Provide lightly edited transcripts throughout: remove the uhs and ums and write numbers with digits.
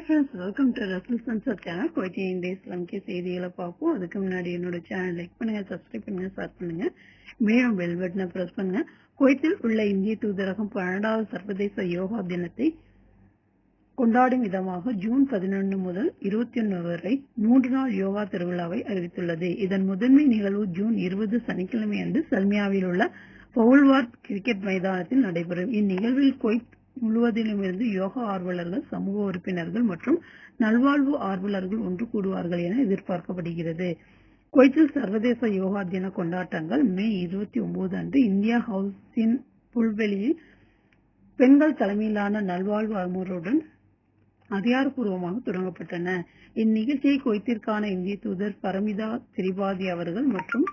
Friends, welcome to Rasool Sansar channel. குவைத்தி இந்திய இஸ்லாமிய செய்திகளை பார்ப்போம். அதுக்கு முன்னாடி என்னோட சேனல் லைக் பண்ணுங்க, சப்ஸ்கிரைப் பண்ணுங்க, ஷேர் பண்ணுங்க, மேலும் பெல் பட்டனை பிரஸ் பண்ணுங்க. குவைத்தில் உள்ள இந்திய தூதரகம் 12வது சர்வதேச யோகா தினத்தை கொண்டாடும் விதமாக ஜூன் 11 முதல் 21 வரை 3 நாள் யோகா திருவிழாவை அறிவித்துள்ளது. இதன் முதன்மை நிகழ்வு ஜூன் 20 சனிக்கிழமை அன்று சல்மியாவில் உள்ள பவுல்வார்ட் கிரிக்கெட் மைதானத்தில் நடைபெறும். இந்நிகழ்வில் குவைத் முழுவதிலுமிருந்து யோகா ஆர்வலர்கள், சமூக உறுப்பினர்கள் மற்றும் நல்வாழ்வு ஆர்வலர்கள் ஒன்று கூடுவார்கள் என எதிர்பார்க்கப்படுகிறது. குவைத்தில் சர்வதேச யோகா தின கொண்டாட்டங்கள் மே 29 அன்று இந்தியா ஹவுஸின் புல்வெளியில் பெண்கள் தலைமையிலான நல்வாழ்வு அமர்வுடன் அதிகாரப்பூர்வமாக தொடங்கப்பட்டன. இந்நிகழ்ச்சியை குவைத்திற்கான இந்திய தூதர் பரமிதா திரிபாதி அவர்கள் மற்றும்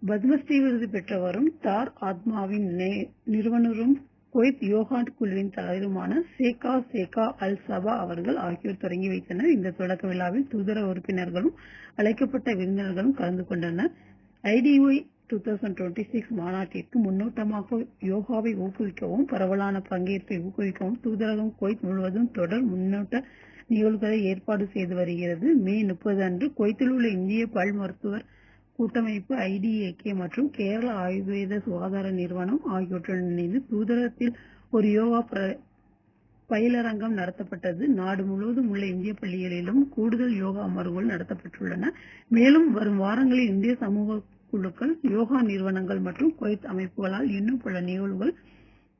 பத்மஸ்ரீ விருது பெற்றவரும் தார் ஆத்மாவின் நிறுவனரும் குவைத் யோகா குழுவின் தலைவருமான சேகா அல் சபா அவர்கள் ஆகியோர் தொடங்கி வைத்தனர். இந்த தொடக்க விழாவில் தூதர உறுப்பினர்களும் அழைக்கப்பட்ட விருந்தினர்களும் கலந்து கொண்டனர். IDOI 2026 மாநாட்டிற்கு முன்னோட்டமாக யோகாவை ஊக்குவிக்கவும் பரவலான பங்கேற்பை ஊக்குவிக்கவும் தூதரகம் குவைத் முழுவதும் தொடர் முன்னோட்ட நிகழ்வுகளை ஏற்பாடு செய்து வருகிறது. மே 30 அன்று குவைத்தில் உள்ள இந்திய பல் மருத்துவர் கூட்டமைப்பு IDAK மற்றும் கேரள ஆயுர்வேத சுகாதார நிறுவனம் ஆகியோருடன் இணைந்து தூதரகத்தில் ஒரு யோகா பயிலரங்கம் நடத்தப்பட்டது. நாடு முழுவதும் உள்ள இந்திய பள்ளிகளிலும் கூடுதல் யோகா அமர்வுகள் நடத்தப்பட்டுள்ளன. மேலும் வரும் வாரங்களில் இந்திய சமூக குழுக்கள், யோகா நிறுவனங்கள் மற்றும் குவைத் அமைப்புகளால் இன்னும் பல நிகழ்வுகள்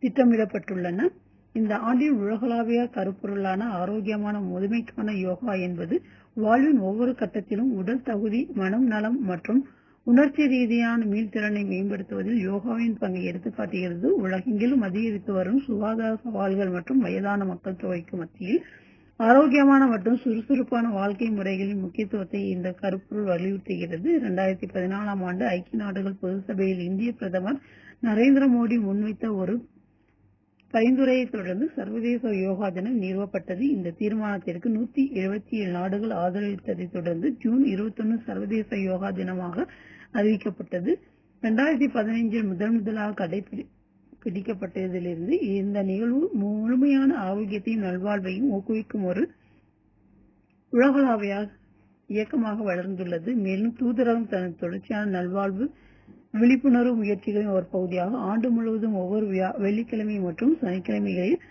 திட்டமிடப்பட்டுள்ளன. இந்த ஆண்டின் உலகளாவிய கருப்பொருளான ஆரோக்கியமான முதுமைக்கான யோகா என்பது வாழ்வின் ஒவ்வொரு கட்டத்திலும் உடல் தகுதி, மனம் நலம் மற்றும் உணர்ச்சி ரீதியான மீள்திறனை மேம்படுத்துவதில் யோகாவின் பங்கை எடுத்துக்காட்டுகிறது. உலகெங்கிலும் அதிகரித்து வரும் சுகாதார சவால்கள் மற்றும் வயதான மக்கள் தொகைக்கு மத்தியில் ஆரோக்கியமான மற்றும் சுறுசுறுப்பான வாழ்க்கை முறைகளின் முக்கியத்துவத்தை இந்த கருப்பொருள் வலியுறுத்துகிறது. 2014 ஆண்டு ஐக்கிய நாடுகள் பொது சபையில் இந்திய பிரதமர் நரேந்திர மோடி முன்வைத்த ஒரு பரிந்துரையை தொடர்ந்து சர்வதேச யோகா தினம் நிறுவப்பட்டது. இந்த தீர்மானத்திற்கு 177 நாடுகள் ஆதரவளித்ததை தொடர்ந்து ஜூன் 21 சர்வதேச யோகா தினமாக அறிவிக்கப்பட்டது. 2015 முதலாக கடைபிடிக்கப்பட்டதிலிருந்து இந்த நிகழ்வு முழுமையான ஆரோக்கியத்தையும் நல்வாழ்வையும் ஊக்குவிக்கும் ஒரு உலகளாவிய இயக்கமாக வளர்ந்துள்ளது. மேலும் தூதரகம் தனது தொடர்ச்சியான நல்வாழ்வு விழிப்புணர்வு முயற்சிகளின் ஒரு பகுதியாக ஆண்டு முழுவதும் ஒவ்வொரு வெள்ளிக்கிழமை மற்றும் சனிக்கிழமைகளில்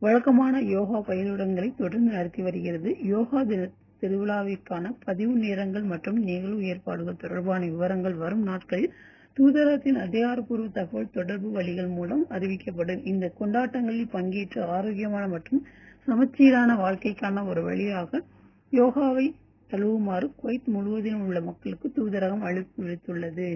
வழக்கமான யோகா பயிலுடங்களை தொடர்ந்து நடத்தி வருகிறது. யோகா தின திருவிழாவிற்கான பதிவு நேரங்கள் மற்றும் நிகழ்வு ஏற்பாடுகள் தொடர்பான விவரங்கள் வரும் நாட்களில் தூதரகத்தின் அதிகாரப்பூர்வ தகவல் தொடர்பு வழிகள் மூலம் அறிவிக்கப்படும். இந்த கொண்டாட்டங்களில் பங்கேற்று ஆரோக்கியமான மற்றும் சமச்சீரான வாழ்க்கைக்கான ஒரு வழியாக யோகாவை தழுவுமாறு குவைத் முழுவதிலும் உள்ள மக்களுக்கு தூதரகம் அழைப்பு விடுத்துள்ளது.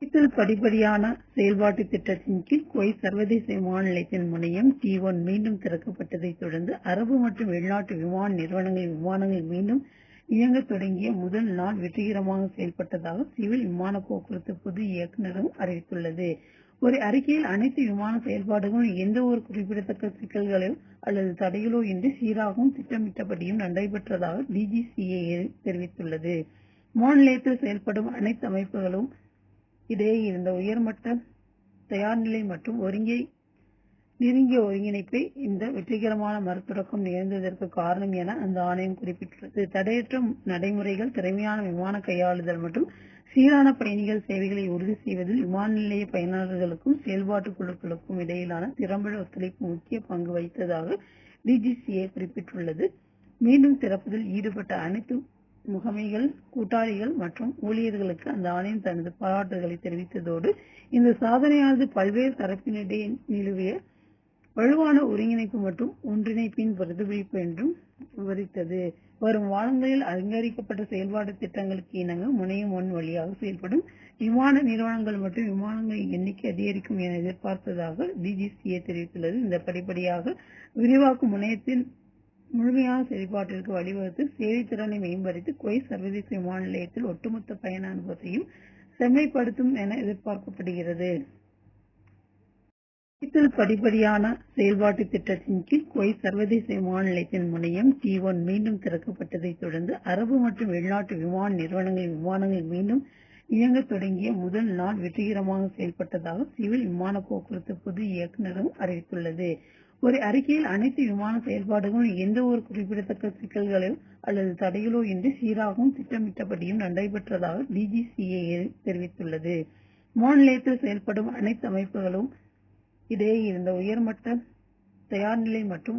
குவைத்தில் படிப்படியான செயல்பாட்டு திட்டத்தின் கீழ் குவைத் சர்வதேச விமான நிலையத்தின் முனையம் T1 மீண்டும் திறக்கப்பட்டதை தொடர்ந்து அரபு மற்றும் வெளிநாட்டு விமான விமானங்கள் மீண்டும் இயங்க தொடங்கிய முதல் நாள் வெற்றிகரமாக செயல்பட்டதாக சிவில் விமான போக்குவரத்து பொது இயக்குநரகம் அறிவித்துள்ளது. ஒரு அறிக்கையில் அனைத்து விமான செயல்பாடுகளும் எந்த ஒரு குறிப்பிடத்தக்க சிக்கல்களோ அல்லது தடைகளோ இன்றி சீராகவும் திட்டமிட்டபடியும் நடைபெற்றதாக DGCA தெரிவித்துள்ளது. விமான நிலையத்தில் செயல்படும் அனைத்து அமைப்புகளும் இடையே இருந்த உயர்மட்ட தயார்நிலை மற்றும் நெருங்கிய ஒருங்கிணைப்பை இந்த வெற்றிகரமான மறுதொடக்கம் நிகழ்ந்ததற்கு காரணம் என அந்த ஆணையம் குறிப்பிட்டுள்ளது. தடையற்ற நடைமுறைகள், திறமையான விமான கையாளுதல் மற்றும் சீரான பயணிகள் சேவைகளை உறுதி செய்வதில் விமான நிலைய பயனாளர்களுக்கும் செயல்பாட்டு குழுக்களுக்கும் இடையிலான திறம்பட ஒத்துழைப்பு முக்கிய பங்கு வகித்ததாக DGCA குறிப்பிட்டுள்ளது. மீண்டும் திறப்பதில் ஈடுபட்ட அனைத்து முகமைகள், கூட்டாளிகள் மற்றும் ஊழியர்களுக்கு அந்த ஆணையம் தனது பாராட்டுகளை தெரிவித்ததோடு இந்த சாதனையானது பல்வேறு தரப்பினிடையே நிலவிய வலுவான ஒருங்கிணைப்பு மற்றும் ஒன்றிணைப்பின் பிரதிபலிப்பு என்றும் விவரித்தது. வரும் வாரங்களில் அங்கீகரிக்கப்பட்ட செயல்பாட்டு திட்டங்களுக்கு இணங்க முனையம் 1 வழியாக செயல்படும் விமான நிறுவனங்கள் மற்றும் விமானங்களின் எண்ணிக்கை அதிகரிக்கும் என எதிர்பார்ப்பதாக DGCA தெரிவித்துள்ளது. இந்த படிப்படியாக விரிவாக்கும் முனையத்தின் முழுமையான செயல்பாட்டிற்கு வழிவகுத்து சேவை திறனை மேம்படுத்தி குவைத் சர்வதேச விமான நிலையத்தில் ஒட்டுமொத்த பயண அனுபவத்தையும் செம்மைப்படுத்தும் என எதிர்பார்க்கப்படுகிறது. குவைத்தில் படிப்படியான செயல்பாட்டு திட்டத்தின் கீழ் குவைத் சர்வதேச விமான நிலையத்தின் முனையம் T1 மீண்டும் திறக்கப்பட்டதை தொடர்ந்து அரபு மற்றும் வெளிநாட்டு விமானங்கள் மீண்டும் இயங்க தொடங்கிய முதல் நாள் வெற்றிகரமாக செயல்பட்டதாக சிவில் விமான போக்குவரத்து பொது இயக்குநரகம் அறிவித்துள்ளது. ஒரு அறிக்கையில் அனைத்து விமான செயல்பாடுகளும் எந்த ஒரு குறிப்பிடத்தக்க சிக்கல்களோ அல்லது தடைகளோ இன்றி சீராகவும் திட்டமிட்டபடியும் நடைபெற்றதாக டிஜிசிஏ தெரிவித்துள்ளது. விமான நிலையத்தில் செயல்படும் அனைத்து அமைப்புகளும் இடையே இருந்த உயர்மட்ட தயார்நிலை மற்றும்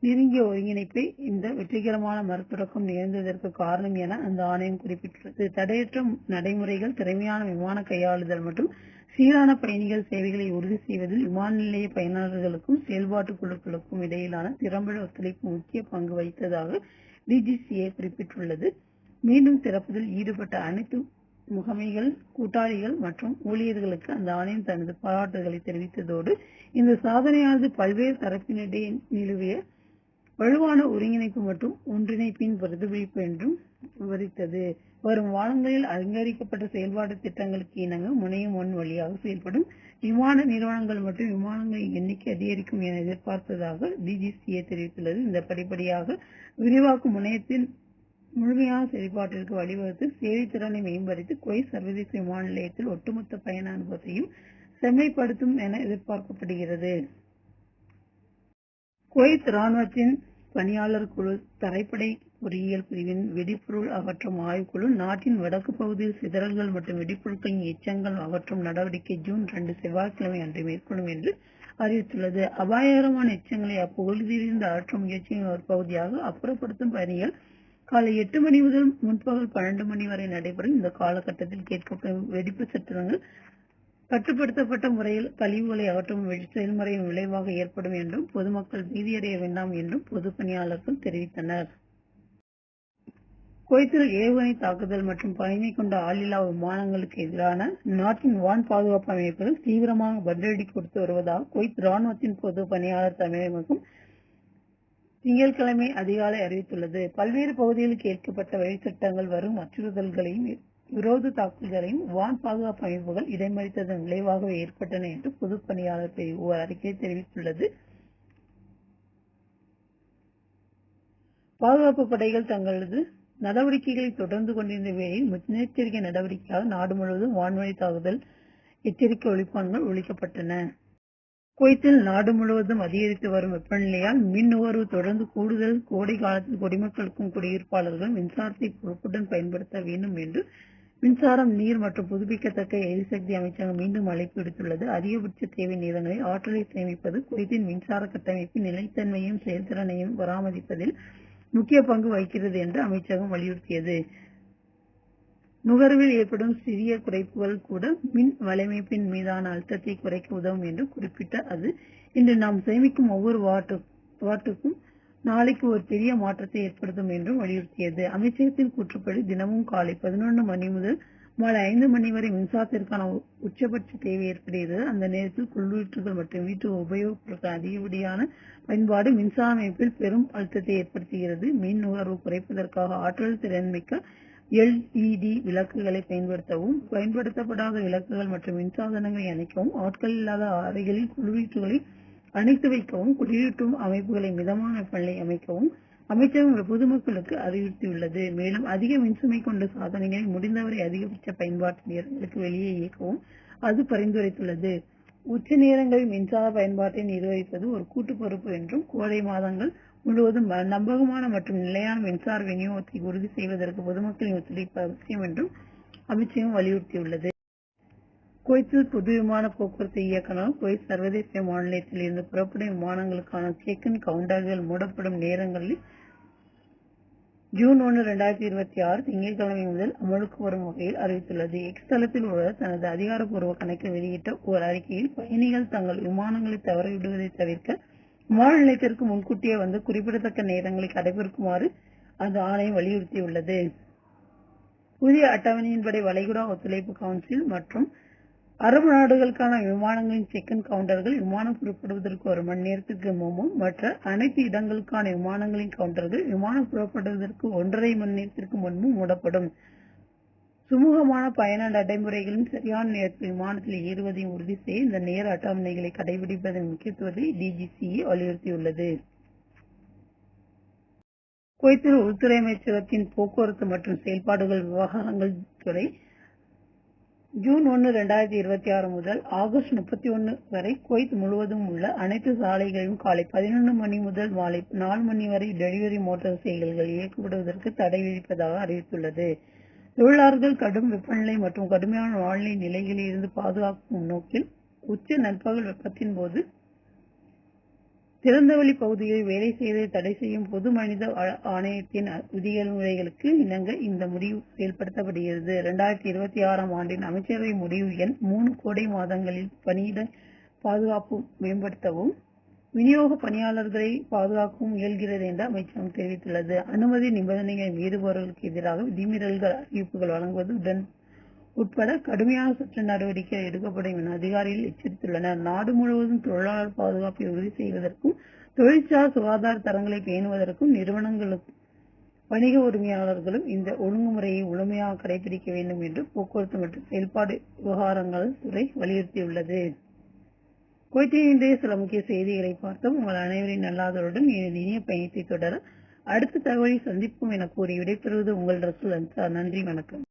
நெருங்கிய ஒருங்கிணைப்பே இந்த வெற்றிகரமான மறுதொடக்கம் நிகழ்ந்ததற்கு காரணம் என அந்த ஆணையம் குறிப்பிட்டுள்ளது. தடையற்ற நடைமுறைகள், திறமையான விமான கையாளுதல் மற்றும் சீரான பயணிகள் சேவைகளை உறுதி செய்வதில் விமான நிலைய பயனாளர்களுக்கும் செயல்பாட்டு குழுக்களுக்கும் இடையிலான திறம்பட ஒத்துழைப்பு முக்கிய பங்கு வகித்ததாக டிஜிசிஏ குறிப்பிட்டுள்ளது. மீண்டும் திறப்பதில் ஈடுபட்ட அனைத்து முகமைகள், கூட்டாளிகள் மற்றும் ஊழியர்களுக்கு அந்த ஆணையம் தனது பாராட்டுகளை தெரிவித்ததோடு இந்த சாதனையானது பல்வேறு தரப்பினிடையே நிலவிய வலுவான ஒருங்கிணைப்பு மற்றும் ஒன்றிணைப்பின் பிரதிபலிப்பு என்றும் விவரித்தது. வரும் வாரங்களில் அங்கீகரிக்கப்பட்ட செயல்பாட்டு திட்டங்களுக்கு இணங்க முனையம் 1 வழியாக செயல்படும் விமான நிறுவனங்கள் மற்றும் விமானங்களின் எண்ணிக்கை அதிகரிக்கும் என எதிர்பார்ப்பதாக டிஜிசிஏ தெரிவித்துள்ளது. இந்த படிப்படியாக விரிவாக்கும் முனையத்தின் முழுமையான செயல்பாட்டிற்கு வழிவகுத்து சேவை திறனை மேம்படுத்தி குவைத் சர்வதேச விமான நிலையத்தில் ஒட்டுமொத்த பயண அனுபவத்தையும் செம்மைப்படுத்தும் என எதிர்பார்க்கப்படுகிறது. குவைத் ராணுவத்தின் பணியாளர் குழு, தரைப்படை பொறியியல் பிரிவின் வெடிபொருள் அகற்றும் ஆய்வுக்குழு நாட்டின் வடக்கு பகுதியில் சிதறல்கள் மற்றும் வெடிப்பொருட்களின் எச்சங்கள் அகற்றும் நடவடிக்கை ஜூன் 2 செவ்வாய்க்கிழமை அன்று மேற்கொள்ளும் என்று அறிவித்துள்ளது. அபாயகரமான எச்சங்களை அப்பகுதியிலிருந்து அகற்றும் முயற்சியின் ஒரு பகுதியாக அப்புறப்படுத்தும் பணிகள் காலை 8 மணி முதல் முன்பகல் 12 மணி வரை நடைபெறும். இந்த காலகட்டத்தில் கேட்கப்படும் வெடிப்பு சட்டங்கள் கட்டுப்படுத்தப்பட்ட முறையில் கழிவுகளை அகற்றும் செயல்முறையின் விளைவாக ஏற்படும் என்றும் பொதுமக்கள் பீதியடைய வேண்டாம் என்றும் பொதுப்பணியாளர்கள் தெரிவித்தனர். குவைத்தில் ஏவுகணை தாக்குதல் மற்றும் பயணி கொண்ட ஆளில்லா விமானங்களுக்கு எதிரான நாட்டின் வான் பாதுகாப்பு அமைப்புகள் தீவிரமாக பதிலடி கொடுத்து வருவதாக குவைத் ராணுவத்தின் பொது பணியாளர் தலைமையகம் திங்கட்கிழமை அதிகாலை அறிவித்துள்ளது. பல்வேறு பகுதிகளில் கேட்கப்பட்ட வழிச்சட்டங்கள் வரும் அச்சுறுத்தல்களையும் விரோத தாக்குதலையும் வான் பாதுகாப்பு அமைப்புகள் இடைமறித்ததன் விளைவாகவே ஏற்பட்டன என்று பொதுப்பணியாளர் பிரிவு ஒரு அறிக்கை தெரிவித்துள்ளது. பாதுகாப்பு படைகள் தங்களது நடவடிக்கைகளை தொடர்ந்து கொண்டிருந்த வேளையில் முன்னெச்சரிக்கை நடவடிக்கையாக நாடு முழுவதும் வான்வழி தாக்குதல் எச்சரிக்கை ஒலிப்பான்கள் ஒலிக்கப்பட்டன. குவைத்தில் நாடு முழுவதும் அதிகரித்து வரும் வெப்பநிலையால் மின் நுகர்வு தொடர்ந்து கூடுதல். கோடை காலத்தில் குடிமக்களுக்கும் குடியிருப்பாளர்கள் மின்சாரத்தை பொறுப்புடன் பயன்படுத்த வேண்டும் என்று மின்சாரம், நீர் மற்றும் புதுப்பிக்கத்தக்க எரிசக்தி அமைச்சகம் மீண்டும் அழைப்பு விடுத்துள்ளது. அதிகபட்ச தேவை நேரங்களில் ஆற்றலை சேமிப்பது குவைத்தின் மின்சார கட்டமைப்பின் நிலைத்தன்மையையும் செயல்திறனையும் பராமரிப்பதில் முக்கிய பங்கு வகிக்கிறது என்று அமைச்சகம் வலியுறுத்தியது. நுகர்வில் ஏற்படும் சிறிய குறைப்புகள் கூட மின் வலையமைப்பின் மீதான அழுத்தத்தை குறைக்க உதவும் என்று குறிப்பிட்ட அது, இன்று நாம் சேமிக்கும் ஒவ்வொரு வாட்டுக்கும் நாளைக்கு ஒரு பெரிய மாற்றத்தை ஏற்படுத்தும் என்றும் வலியுறுத்தியது. அமைச்சகத்தின் கூற்றுப்படி தினமும் காலை 11 மணி முதல் மாலை 5 மணி வரை மின்சாரத்திற்கான உச்சபட்ச தேவை ஏற்படுகிறது. அந்த நேரத்தில் குளிரூட்டல்கள் மற்றும் வீட்டு உபயோகப் பொருட்கள் அதிகப்படியான பயன்பாடு மின்சார அமைப்பில் பெரும் அழுத்தத்தை ஏற்படுத்துகிறது. மின் நுகர்வு குறைப்பதற்காக ஆற்றல் திறன்மிக்க எல்இடி விளக்குகளை பயன்படுத்தவும், பயன்படுத்தப்படாத விளக்குகள் மற்றும் மின்சாதனங்களை அணைக்கவும், ஆட்கள் இல்லாத அறைகளில் குளிரூட்டல்களை அணைத்து வைக்கவும், குளிரூட்டும் அமைப்புகளை மிதமான வெப்பநிலை அமைக்கவும் அமைச்சகம் பொதுமக்களுக்கு அறிவுறுத்தியுள்ளது. மேலும் அதிக மின்சுமை கொண்ட சாதனங்களை முடிந்தவரை அதிகபட்ச பயன்பாட்டு நேரங்களுக்கு வெளியே இயக்கவும் அது பரிந்துரைத்துள்ளது. உச்ச நேரங்களில் மின்சார பயன்பாட்டை நிர்வகிப்பது ஒரு கூட்டு பொறுப்பு என்றும் கோடை மாதங்கள் முழுவதும் நம்பகமான மற்றும் நிலையான மின்சார விநியோகத்தை உறுதி செய்வதற்கு பொதுமக்களின் ஒத்துழைப்பு அவசியம் என்றும் அமைச்சகம் வலியுறுத்தியுள்ளது. குவைத்தில் பொது விமான போக்குவரத்து இயக்குநர் குவைத் சர்வதேச விமான நிலையத்தில் இருந்து புறப்படும் விமானங்களுக்கான செக்-இன் கவுண்டர்கள் மூடப்படும் நேரங்களில் ஜூன் 1, 2026 திங்கட்கிழமை முதல் அமலுக்கு வரும் வகையில் அறிவித்துள்ளது. எக்ஸ் தளத்தில் உள்ள தனது அதிகாரப்பூர்வ கணக்கில் வெளியிட்ட ஒரு அறிக்கையில் பயணிகள் தங்கள் விமானங்களை தவறவிடுவதை தவிர்க்க விமான நிலையத்திற்கு முன்கூட்டியே வந்து குறிப்பிடத்தக்க நேரங்களை கடைபிடிக்குமாறு அந்த ஆணையம் வலியுறுத்தியுள்ளது. புதிய அட்டவணையின்படி வளைகுடா ஒத்துழைப்பு கவுன்சில் மற்றும் அரபு நாடுகளுக்கான விமானங்களின் செக்-இன் கவுண்டர்கள் விமானம் புறப்படுவதற்கு 1 மணி நேரத்திற்கு முன்பும், மற்ற அனைத்து இடங்களுக்கான விமானங்களின் கவுண்டர்கள் விமானம் புறப்படுவதற்கு 1.5 மணி நேரத்திற்கு முன்பும் மூடப்படும். சுமூகமான பயண நடைமுறைகளின் சரியான நேரத்தில் விமானத்தில் ஏறுவதையும் உறுதி செய்ய இந்த நேர அட்டவணைகளை கடைபிடிப்பதன் முக்கியத்துவத்தை டிஜிசிஏ வலியுறுத்தியுள்ளது. குவைத்தில் உள்துறை அமைச்சகத்தின் போக்குவரத்து மற்றும் செயல்பாடுகள் விவகாரங்கள் துறை ஜூன் 1, 2026 முதல் ஆகஸ்ட் 31 வரை குவைத் முழுவதும் உள்ள அனைத்து சாலைகளிலும் காலை 11 மணி முதல் மாலை 4 மணி வரை டெலிவரி மோட்டார் சைக்கிள்கள் இயக்கப்படுவதற்கு தடை விதிப்பதாக அறிவித்துள்ளது. தொழிலாளர்கள் கடும் வெப்பநிலை மற்றும் கடுமையான வானிலை நிலைகளில் இருந்து பாதுகாக்கும் நோக்கில் உச்ச நண்பகல் வெப்பத்தின் போது திறந்தவெளி பகுதிகளில் வேலை செய்வதை தடை செய்யும் பொது மனித ஆணையத்தின் விதிமுறைகளுக்கு இணங்க இந்த முடிவு செயல்படுத்தப்படுகிறது. 2026 ஆண்டின் அமைச்சரவை முடிவு எண் 3 கோடை மாதங்களில் பணியிட பாதுகாப்பு மேம்படுத்தவும் விநியோக பணியாளர்களை பாதுகாக்கவும் இயல்கிறது என்று அமைச்சகம் தெரிவித்துள்ளது. அனுமதி நிபந்தனைகளை மீறுபவர்களுக்கு எதிராக விதிமீறல்கள் அறிவிப்புகள் வழங்குவது உட்பட கடுமையான சட்ட நடவடிக்கை எடுக்கப்படும் என அதிகாரிகள் எச்சரித்துள்ளனர். நாடு முழுவதும் தொழிலாளர் பாதுகாப்பை உறுதி செய்வதற்கும் தொழிற்சார் சுகாதார தரங்களை பேணுவதற்கும் நிறுவனங்களுக்கும் வணிக உரிமையாளர்களும் இந்த ஒழுங்குமுறையை முழுமையாக கடைபிடிக்க வேண்டும் என்று போக்குவரத்து மற்றும் செயல்பாடு விவகாரங்கள் துறை வலியுறுத்தியுள்ளது. குவைத்தின் இன்றைய சில முக்கிய செய்திகளை பார்த்தோம். உங்கள் அனைவரின் நல்லாதருடன் எனது இனிய பயணத்தை தொடர அடுத்த தகவலை சந்திப்போம் என கூறி விடைபெறுவது உங்கள் ரசூல் அன்சார். நன்றி, வணக்கம்.